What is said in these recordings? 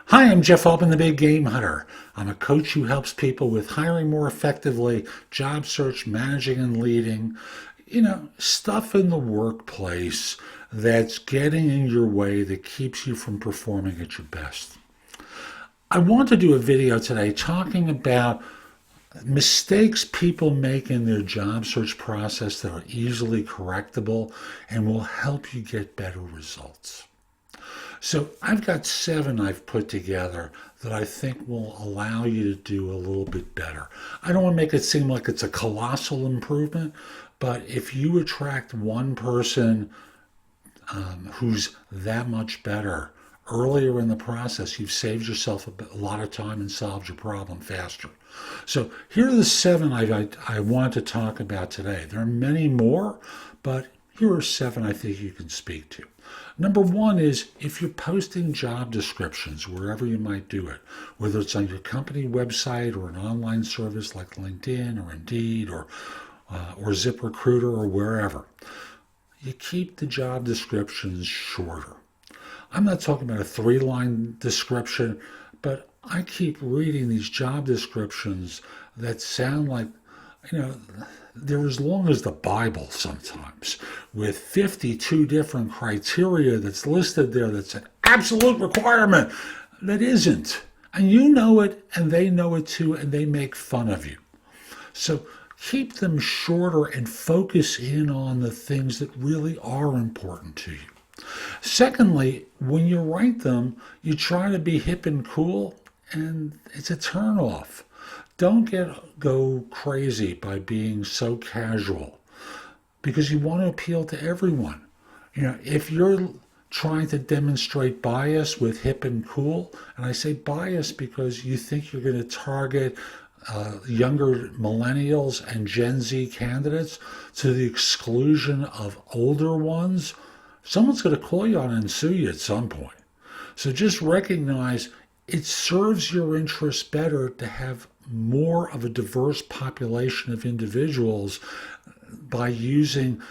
Hi, I'm Jeff Altman, the Big Game Hunter. I'm a coach who helps people with hiring more effectively, job search, managing and leading, stuff in the workplace that's getting in your way that keeps you from performing at your best. I want to do a video today talking about mistakes people make in their job search process that are easily correctable and will help you get better results. So I've got 7 I've put together that I think will allow you to do a little bit better. I don't want to make it seem like it's a colossal improvement, but if you attract one person who's that much better earlier in the process, you've saved yourself a lot of time and solved your problem faster. So here are the 7 I want to talk about today. There are many more, but here are 7 I think you can speak to. Number 1 is if you're posting job descriptions wherever you might do it, whether it's on your company website or an online service like LinkedIn or Indeed or ZipRecruiter or wherever, you keep the job descriptions shorter. I'm not talking about a 3-line description, but I keep reading these job descriptions that sound like, they're as long as the Bible sometimes, with 52 different criteria that's listed there that's an absolute requirement that isn't. And you know it, and they know it too, and they make fun of you. So keep them shorter and focus in on the things that really are important to you. Secondly, when you write them, you try to be hip and cool, and it's a turnoff. Don't go crazy by being so casual because you want to appeal to everyone. If you're trying to demonstrate bias with hip and cool, and I say bias because you think you're going to target younger millennials and Gen Z candidates to the exclusion of older ones, someone's going to call you on it and sue you at some point. So just recognize it serves your interests better to have more of a diverse population of individuals by using,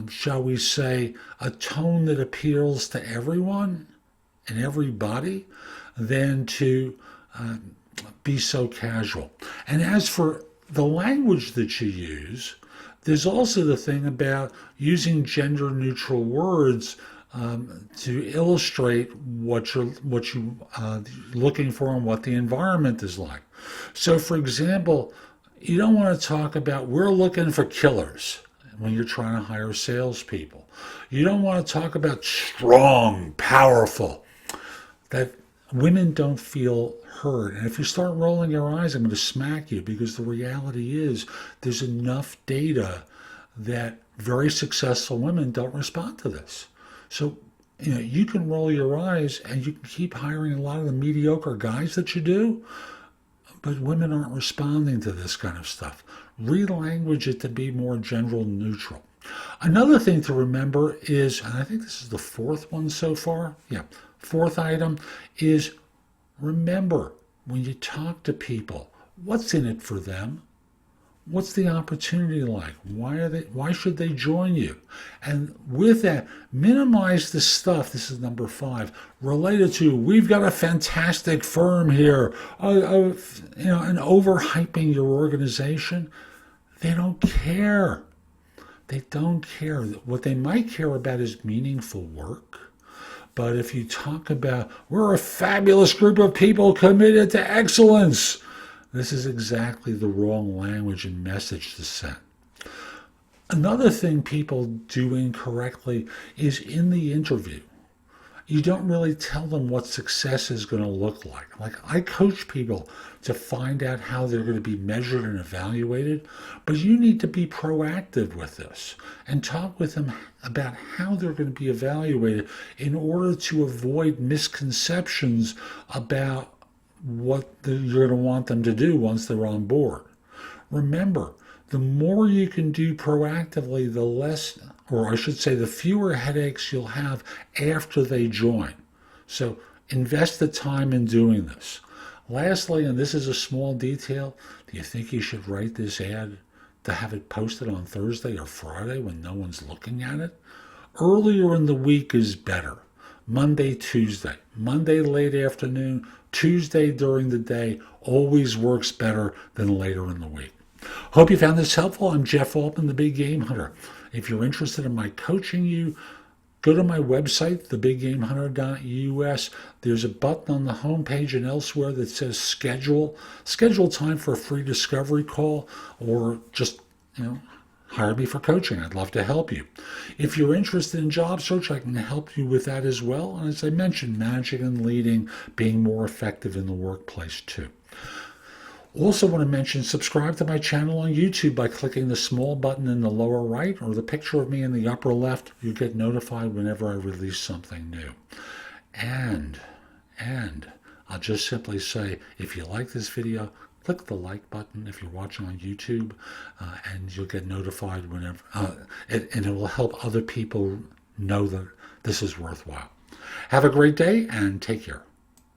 shall we say, a tone that appeals to everyone and everybody than to be so casual. And as for the language that you use, there's also the thing about using gender-neutral words to illustrate what you're looking for and what the environment is like. So, for example, you don't want to talk about we're looking for killers when you're trying to hire salespeople. You don't want to talk about strong, powerful. That women don't feel heard. And if you start rolling your eyes, I'm going to smack you because the reality is there's enough data that very successful women don't respond to this. So, you can roll your eyes and you can keep hiring a lot of the mediocre guys that you do, but women aren't responding to this kind of stuff. Relanguage it to be more gender neutral. Another thing to remember is, and I think this is the 4th one so far, 4th item is remember when you talk to people, what's in it for them? What's the opportunity like? Why should they join you? And with that, minimize the stuff, this is number 5, related to, we've got a fantastic firm here, and overhyping your organization. They don't care. They don't care. What they might care about is meaningful work. But if you talk about, we're a fabulous group of people committed to excellence, this is exactly the wrong language and message to send. Another thing people do incorrectly is in the interview, you don't really tell them what success is going to look like. Like, I coach people to find out how they're going to be measured and evaluated, but you need to be proactive with this and talk with them about how they're going to be evaluated in order to avoid misconceptions about what you're going to want them to do once they're on board. Remember, the more you can do proactively, the less, or I should say, the fewer headaches you'll have after they join. So invest the time in doing this. Lastly, and this is a small detail, do you think you should write this ad to have it posted on Thursday or Friday when no one's looking at it? Earlier in the week is better. Monday, Tuesday. Monday late afternoon, Tuesday during the day always works better than later in the week. Hope you found this helpful. I'm Jeff Altman, the Big Game Hunter. If you're interested in my coaching you, go to my website, thebiggamehunter.us. There's a button on the homepage and elsewhere that says schedule. Schedule time for a free discovery call, or just, hire me for coaching. I'd love to help you. If you're interested in job search, I can help you with that as well. And as I mentioned, managing and leading, being more effective in the workplace too. Also want to mention, subscribe to my channel on YouTube by clicking the small button in the lower right or the picture of me in the upper left. You get notified whenever I release something new. And I'll just simply say, if you like this video, click the like button if you're watching on YouTube, and you'll get notified whenever, and it will help other people know that this is worthwhile. Have a great day and take care.